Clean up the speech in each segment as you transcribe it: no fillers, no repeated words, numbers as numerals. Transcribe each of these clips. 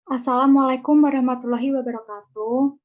Assalamualaikum warahmatullahi wabarakatuh.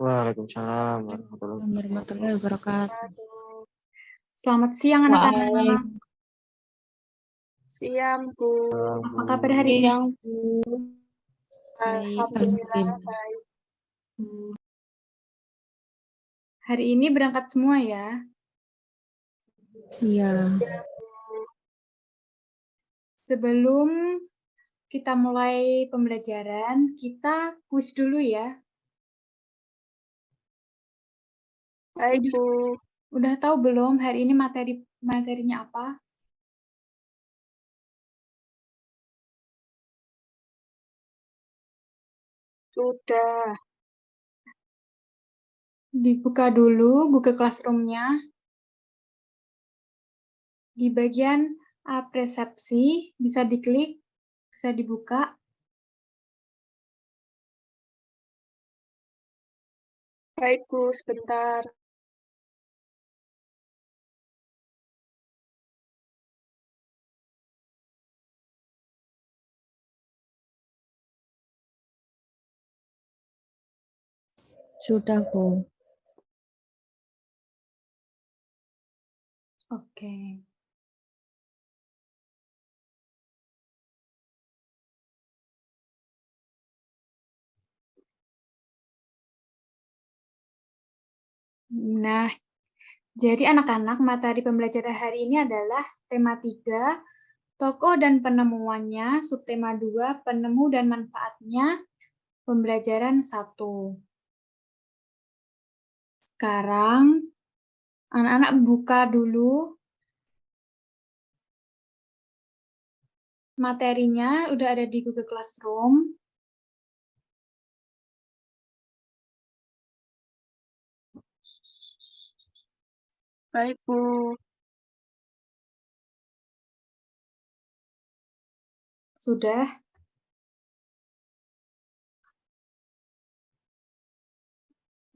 Waalaikumsalam warahmatullahi Warahmatullahi wabarakatuh. Selamat siang anak-anak. Siang, Bu. Apa kabar hari ini? Siang, Bu. Baik, Alhamdulillah alhamdulillah. baik. Hari ini berangkat semua ya. Iya, Sebelum kita mulai pembelajaran, kita kuis dulu ya. Baik, Bu. Udah tahu belum hari ini materinya apa? Sudah. Dibuka dulu Google Classroom-nya. Di bagian persepsi, bisa diklik, bisa dibuka. Baik, Bu. Sebentar. sudah, Bu. Oke. Nah, jadi anak-anak, materi pembelajaran hari ini adalah tema 3, tokoh dan penemuannya, subtema 2, penemu dan manfaatnya, pembelajaran 1. Sekarang, anak-anak buka dulu materinya, udah ada di Google Classroom. Baik, Bu. Sudah?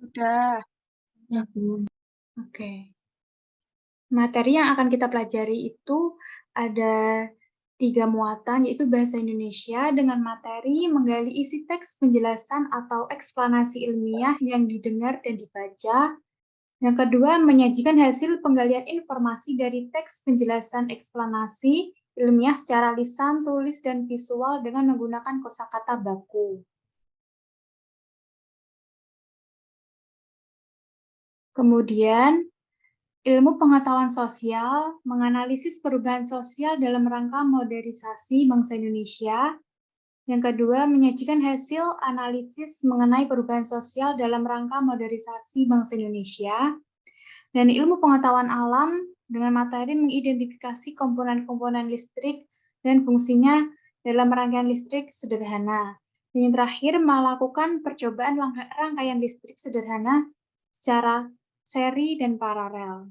Sudah. Ya, Bu. Oke. Materi yang akan kita pelajari itu ada 3 muatan, yaitu bahasa Indonesia dengan materi menggali isi teks penjelasan atau eksplanasi ilmiah yang didengar dan dibaca. Yang kedua, menyajikan hasil penggalian informasi dari teks penjelasan eksplanasi ilmiah secara lisan, tulis, dan visual dengan menggunakan kosakata baku. Kemudian, ilmu pengetahuan sosial, menganalisis perubahan sosial dalam rangka modernisasi bangsa Indonesia. Yang kedua, menyajikan hasil analisis mengenai perubahan sosial dalam rangka modernisasi bangsa Indonesia. Dan ilmu pengetahuan alam dengan materi mengidentifikasi komponen-komponen listrik dan fungsinya dalam rangkaian listrik sederhana. Dan yang terakhir, melakukan percobaan rangkaian listrik sederhana secara seri dan paralel.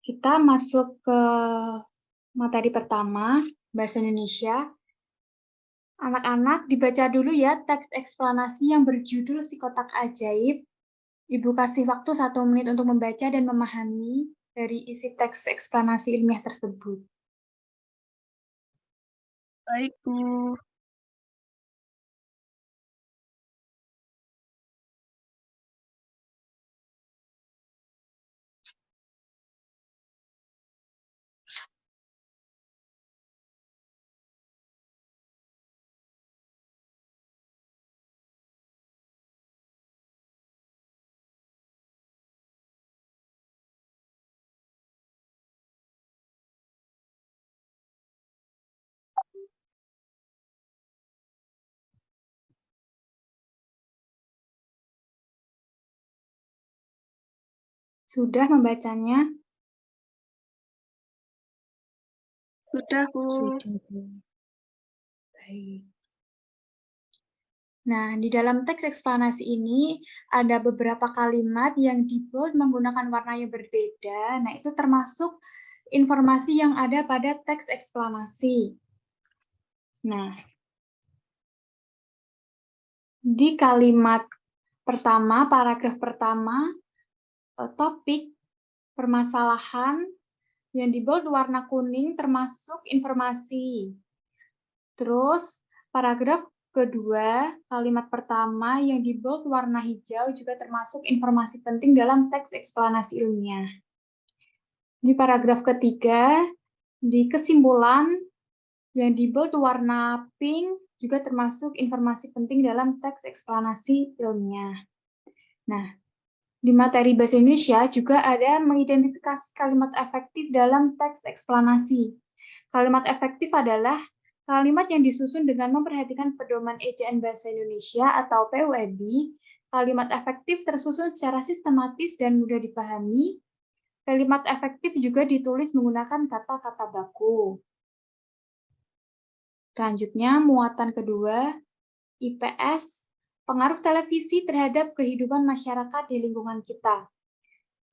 Kita masuk ke materi pertama, Bahasa Indonesia. Anak-anak dibaca dulu ya teks eksplanasi yang berjudul Si Kotak Ajaib. Ibu kasih waktu 1 menit untuk membaca dan memahami dari isi teks eksplanasi ilmiah tersebut. Baik, Bu. Sudah membacanya? Sudah, Bu. Sudah, Bu. Baik. Nah, di dalam teks eksplanasi ini ada beberapa kalimat yang di-bold menggunakan warna yang berbeda. Nah, itu termasuk informasi yang ada pada teks eksplanasi. Nah, di kalimat pertama, paragraf pertama, topik, permasalahan, yang di bold warna kuning termasuk informasi. Terus, paragraf kedua, kalimat pertama yang di bold warna hijau juga termasuk informasi penting dalam teks eksplanasi ilmiah. Di paragraf ketiga, di kesimpulan, yang di bold warna pink juga termasuk informasi penting dalam teks eksplanasi ilmiah. Nah, di materi Bahasa Indonesia juga ada mengidentifikasi kalimat efektif dalam teks eksplanasi. Kalimat efektif adalah kalimat yang disusun dengan memperhatikan pedoman ejaan Bahasa Indonesia atau PUEB. Kalimat efektif tersusun secara sistematis dan mudah dipahami. Kalimat efektif juga ditulis menggunakan kata-kata baku. Selanjutnya, muatan kedua, IPS, pengaruh televisi terhadap kehidupan masyarakat di lingkungan kita.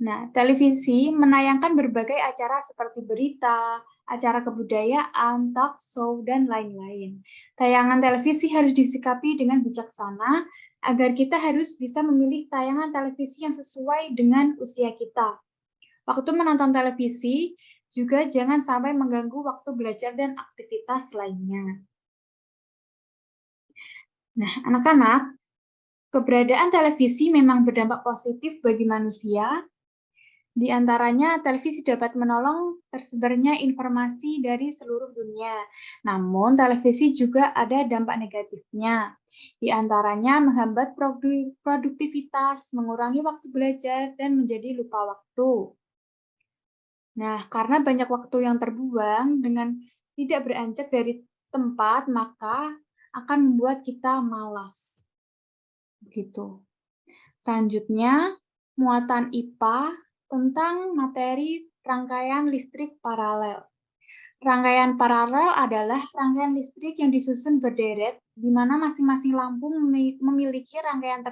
Nah, televisi menayangkan berbagai acara seperti berita, acara kebudayaan, talk show, dan lain-lain. Tayangan televisi harus disikapi dengan bijaksana agar kita harus bisa memilih tayangan televisi yang sesuai dengan usia kita. Waktu menonton televisi juga jangan sampai mengganggu waktu belajar dan aktivitas lainnya. Nah, anak-anak, keberadaan televisi memang berdampak positif bagi manusia. Di antaranya, televisi dapat menolong tersebarnya informasi dari seluruh dunia. Namun, televisi juga ada dampak negatifnya. Di antaranya, menghambat produktivitas, mengurangi waktu belajar, dan menjadi lupa waktu. Nah, karena banyak waktu yang terbuang dengan tidak beranjak dari tempat, maka akan membuat kita malas. Begitu. Selanjutnya, muatan IPA tentang materi rangkaian listrik paralel. Rangkaian paralel adalah rangkaian listrik yang disusun berderet, di mana masing-masing lampu memiliki rangkaian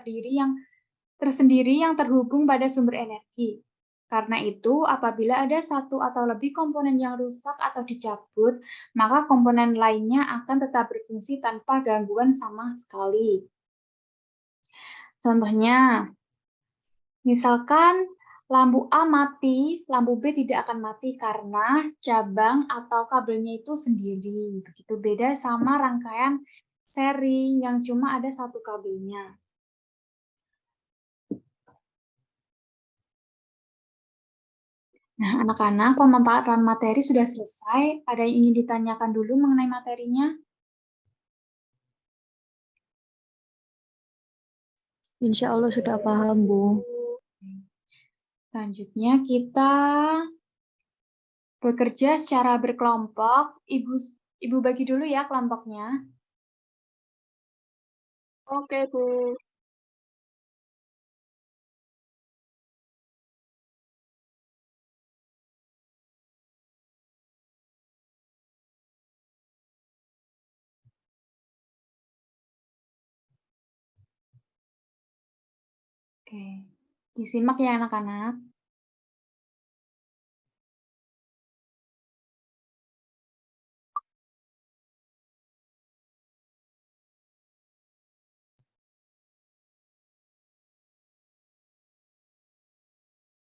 tersendiri yang terhubung pada sumber energi. Karena itu, apabila ada satu atau lebih komponen yang rusak atau dicabut, maka komponen lainnya akan tetap berfungsi tanpa gangguan sama sekali. Contohnya, misalkan lampu A mati, lampu B tidak akan mati karena cabang atau kabelnya itu sendiri. Begitu beda sama rangkaian seri yang cuma ada satu kabelnya. Nah, anak-anak, pemaparan materi sudah selesai. Ada yang ingin ditanyakan dulu mengenai materinya? Insya Allah sudah paham, Bu. Selanjutnya kita bekerja secara berkelompok. Ibu bagi dulu ya kelompoknya. Oke, Bu. Oke, disimak ya anak-anak.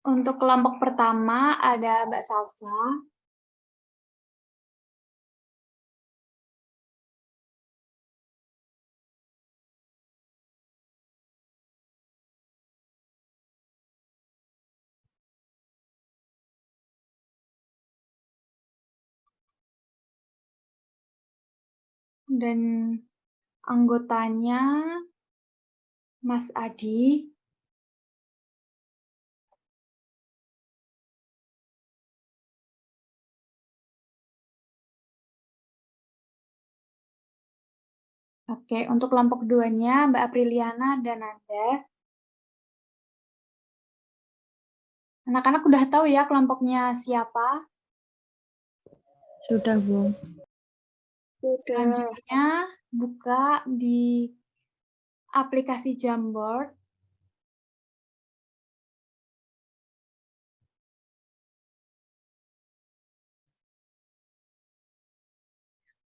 Untuk kelompok pertama ada Mbak Salsa. Dan anggotanya Mas Adi. Oke, untuk kelompok keduanya Mbak Apriliana dan Nanda. Anak-anak udah tahu ya kelompoknya siapa? Sudah, Bu. Sudah. Selanjutnya buka di aplikasi Jamboard.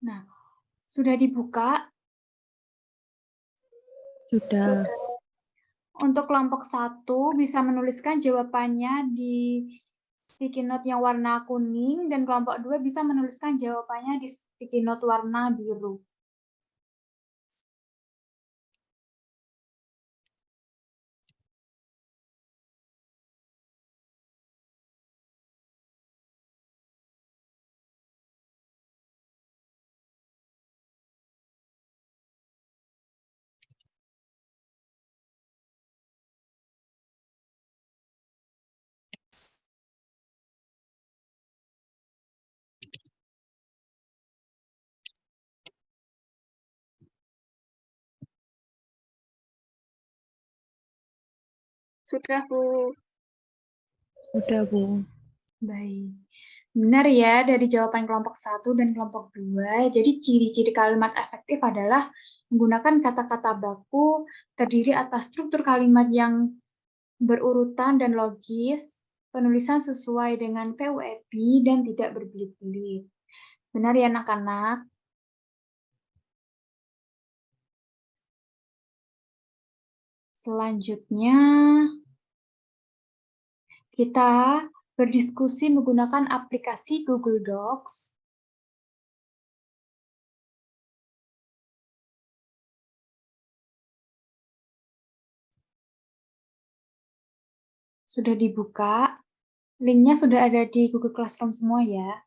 Nah, sudah dibuka? Sudah. Untuk kelompok 1 bisa menuliskan jawabannya di sticky note yang warna kuning, dan kelompok 2 bisa menuliskan jawabannya di sticky note warna biru. Sudah, Bu. Udah, Bu. Baik. Benar ya dari jawaban kelompok 1 dan kelompok 2. Jadi ciri-ciri kalimat efektif adalah menggunakan kata-kata baku terdiri atas struktur kalimat yang berurutan dan logis, penulisan sesuai dengan PUEP, dan tidak berbelit-belit. Benar ya anak-anak? Selanjutnya, kita berdiskusi menggunakan aplikasi Google Docs. Sudah dibuka. Linknya sudah ada di Google Classroom semua ya.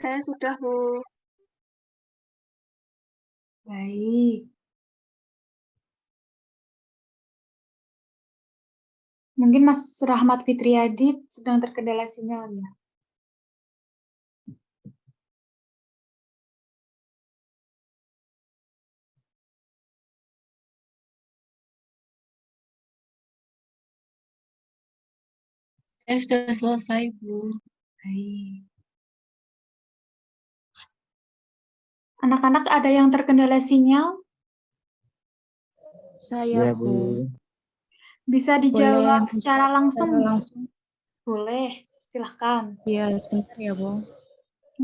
Saya sudah, Bu. Baik. Mungkin Mas Rahmat Fitriadi sedang terkendala sinyal ya. Saya sudah selesai, Bu. Baik. Anak-anak ada yang terkendala sinyal? Saya, Ya, Bu. Bu. Bisa Boleh dijawab menjawab secara langsung? secara langsung? Boleh, silahkan. Iya, sebentar ya, Bu.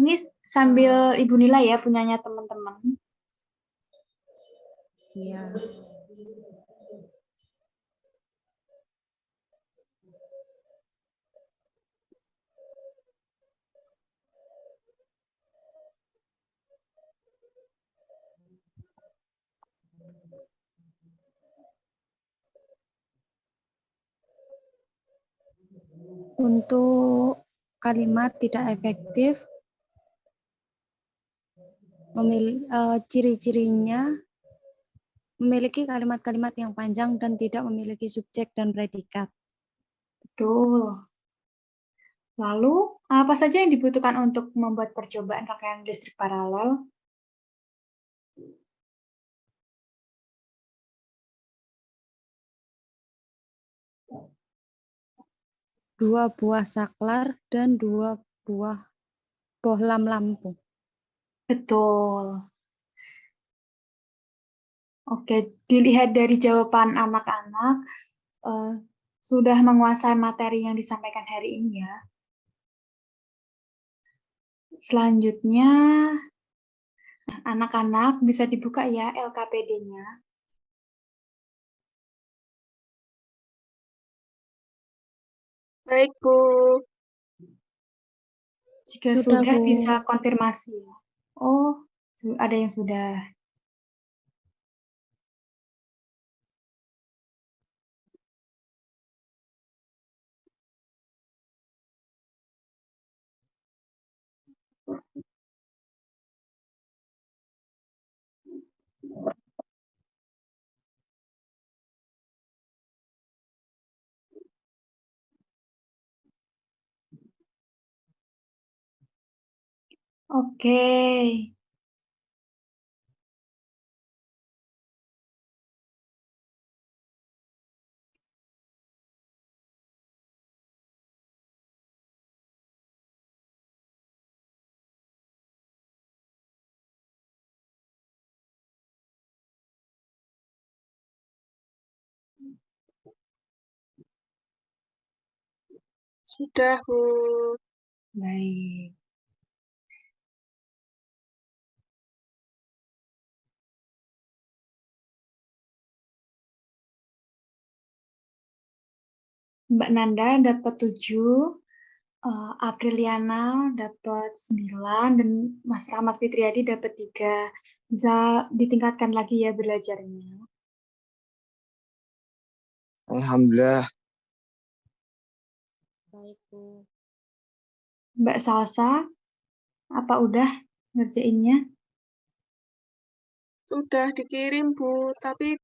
Ini sambil Ibu Nila ya, punyanya teman-teman. Iya. Untuk kalimat tidak efektif, ciri-cirinya memiliki kalimat-kalimat yang panjang dan tidak memiliki subjek dan predikat. Betul. Lalu, apa saja yang dibutuhkan untuk membuat percobaan rangkaian listrik paralel? Dua buah saklar dan dua buah bohlam lampu. Betul. Oke, dilihat dari jawaban anak-anak, sudah menguasai materi yang disampaikan hari ini ya. Selanjutnya, anak-anak bisa dibuka ya LKPD-nya. Baik, Bu. Jika Sudah, sudah, Bu. bisa konfirmasi. Oh, ada yang sudah. Oke. Sudah, Bu. Baik. Mbak Nanda dapat 7, Apriliana dapat 9, dan Mas Rahmat Fitriadi dapat 3. Bisa ditingkatkan lagi ya belajarnya. Alhamdulillah. Baik, Bu. Mbak Salsa, apa udah ngerjainnya? Sudah dikirim, Bu, tapi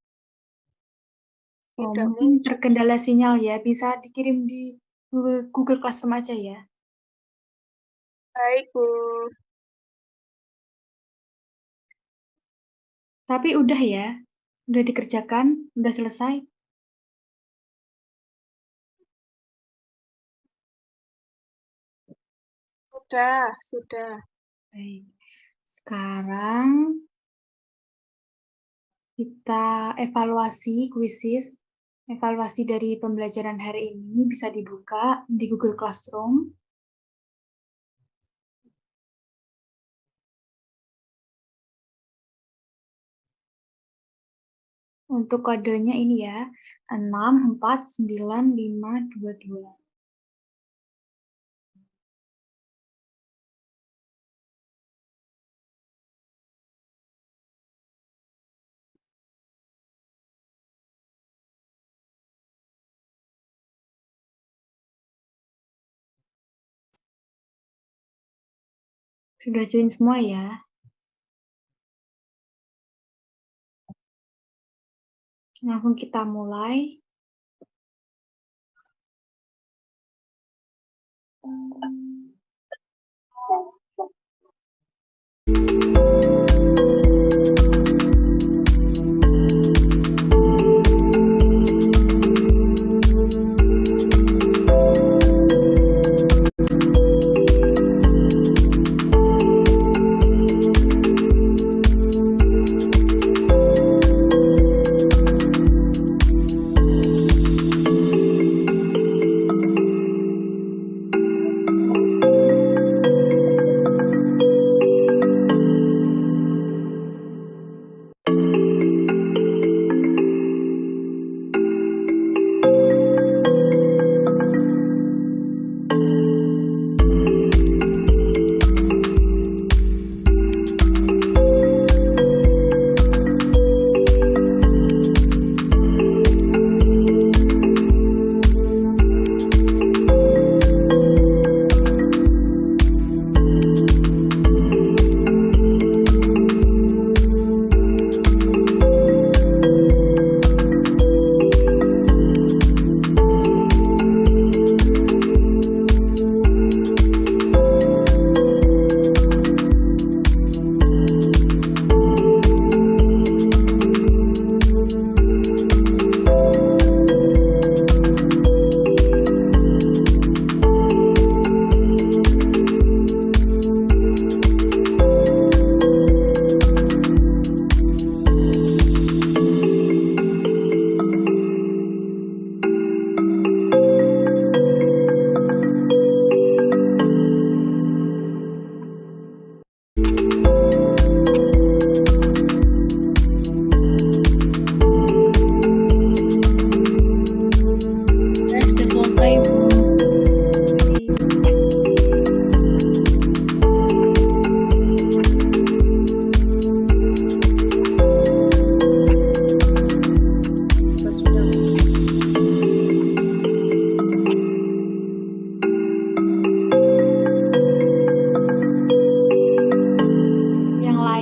Oh, tidak mungkin muncul. terkendala sinyal ya. Bisa dikirim di Google Classroom aja ya. Baik, Bu. Tapi udah ya? Udah dikerjakan? Udah selesai? Sudah. Baik. Sekarang kita evaluasi kuisis. Evaluasi dari pembelajaran hari ini bisa dibuka di Google Classroom. Untuk kodenya ini ya, 6495522. Sudah join semua ya? Langsung kita mulai.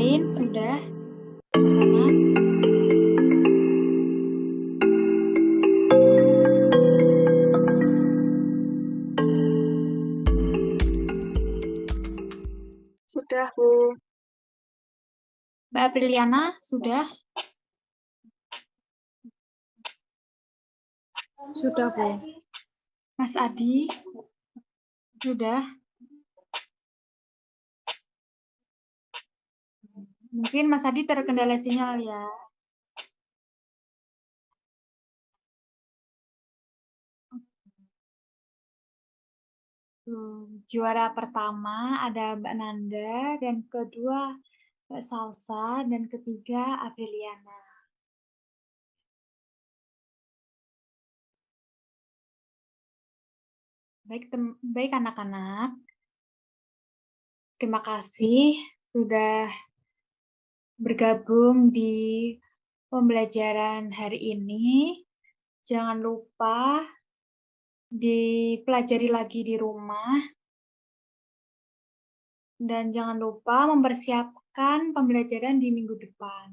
lain sudah? Anak? Sudah, Bu. Mbak Apriliana, sudah? Sudah, Bu. Mas Adi, sudah? Mungkin Mas Adi terkendala sinyal ya. Juara pertama ada Mbak Nanda, dan kedua Mbak Salsa, dan ketiga Apriliana. Baik anak-anak. Terima kasih sudah bergabung di pembelajaran hari ini. Jangan lupa dipelajari lagi di rumah. Dan jangan lupa mempersiapkan pembelajaran di minggu depan.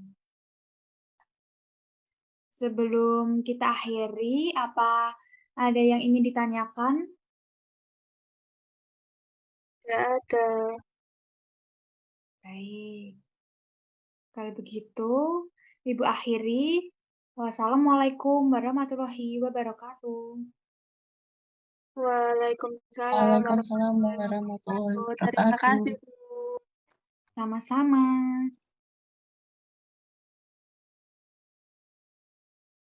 Sebelum kita akhiri, apa ada yang ingin ditanyakan? Tidak ada. Baik. Kalau begitu, Ibu akhiri. Wassalamualaikum warahmatullahi wabarakatuh. Waalaikumsalam Waalaikumsalam warahmatullahi wabarakatuh. Terima wabarakatuh. kasih, Bu. Sama-sama.